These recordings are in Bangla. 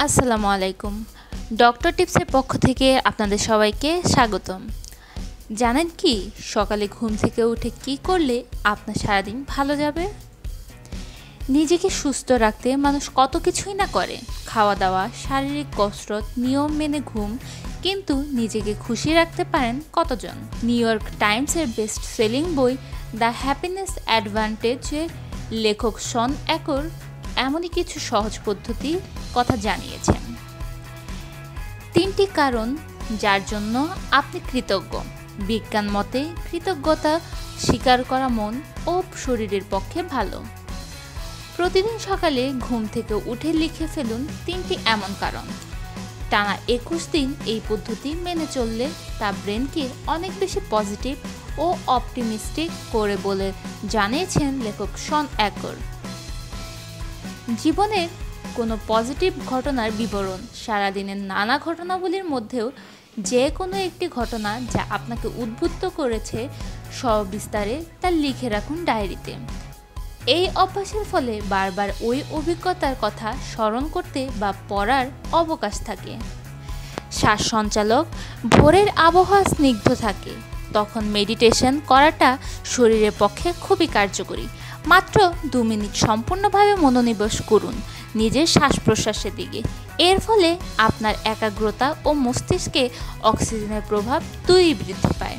আসসালামু আলাইকুম। ডক্টর টিপসের পক্ষ থেকে আপনাদের সবাইকে স্বাগতম। জানেন কি সকালে ঘুম থেকে উঠে কি করলে আপনার সারাদিন ভালো যাবে? নিজেকে সুস্থ রাখতে মানুষ কত কিছুই না করে, খাওয়া দাওয়া, শারীরিক কসরত, নিয়ম মেনে ঘুম, কিন্তু নিজেকে খুশি রাখতে পারেন কতজন? নিউ ইয়র্ক টাইমসের বেস্ট সেলিং বই দ্য হ্যাপিনেস অ্যাডভান্টেজে লেখক শন অ্যাকর এমনই কিছু সহজ পদ্ধতির কথা জানিয়েছেন। 3টি কারণ যার জন্য আপনি কৃতজ্ঞ। বিজ্ঞান মতে কৃতজ্ঞতা স্বীকার করা মন ও শরীরের পক্ষে ভালো। প্রতিদিন সকালে ঘুম থেকে উঠে লিখে ফেলুন 3টি এমন কারণ। টানা 21 দিন এই পদ্ধতি মেনে চললে তা ব্রেনকে অনেক বেশি পজিটিভ ও অপটিমিস্টিক করে বলে জানিয়েছেন লেখক শন অ্যাকর। জীবনের কোনো পজিটিভ ঘটনার বিবরণ, সারাদিনের নানা ঘটনাবলীর মধ্যেও যে কোনো একটি ঘটনা যা আপনাকে উদ্বুদ্ধ করেছে সবিস্তারে তা লিখে রাখুন ডায়েরিতে। এই অভ্যাসের ফলে বারবার ওই অভিজ্ঞতার কথা স্মরণ করতে বা পড়ার অবকাশ থাকে। শ্বাস সঞ্চালক, ভোরের আবহাওয়া স্নিগ্ধ থাকে, তখন মেডিটেশন করাটা শরীরের পক্ষে খুবই কার্যকরী। মাত্র 2 মিনিট সম্পূর্ণভাবে মনোনিবেশ করুন নিজের শ্বাস প্রশ্বাসের দিকে। এর ফলে আপনার একাগ্রতা ও মস্তিষ্কে অক্সিজেনের প্রভাব দুই বৃদ্ধি পায়।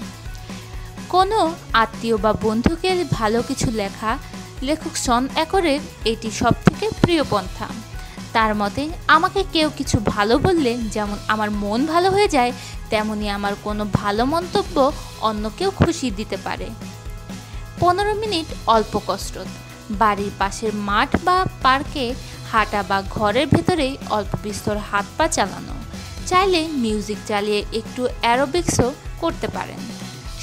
কোনো আত্মীয় বা বন্ধুকে ভালো কিছু লেখা লেখক শন অ্যাকরের এটি সবথেকে প্রিয় পন্থা। তার মতে, আমাকে কেউ কিছু ভালো বললে যেমন আমার মন ভালো হয়ে যায়, তেমনি আমার কোনো ভালো মন্তব্য অন্য কেউ খুশি দিতে পারে। 15 মিনিট অল্প কসরত, বাড়ির পাশের মাঠ বা পার্কে হাঁটা বা ঘরের ভেতরেই অল্প বিস্তর হাত পা চালানো। চাইলে মিউজিক চালিয়ে একটু অ্যারোবিক্সও করতে পারেন।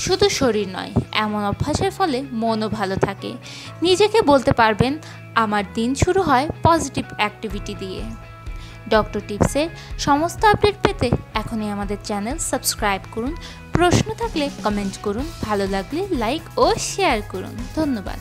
শুধু শরীর নয়, এমন অভ্যাসের ফলে মনও ভালো থাকে। নিজেকে বলতে পারবেন, আমার দিন শুরু হয় পজিটিভ অ্যাক্টিভিটি দিয়ে। ডক্টর টিপসের সমস্ত আপডেট পেতে এখনই আমাদের চ্যানেল সাবস্ক্রাইব করুন। প্রশ্ন থাকলে কমেন্ট করুন, ভালো লাগলে লাইক ও শেয়ার করুন। ধন্যবাদ।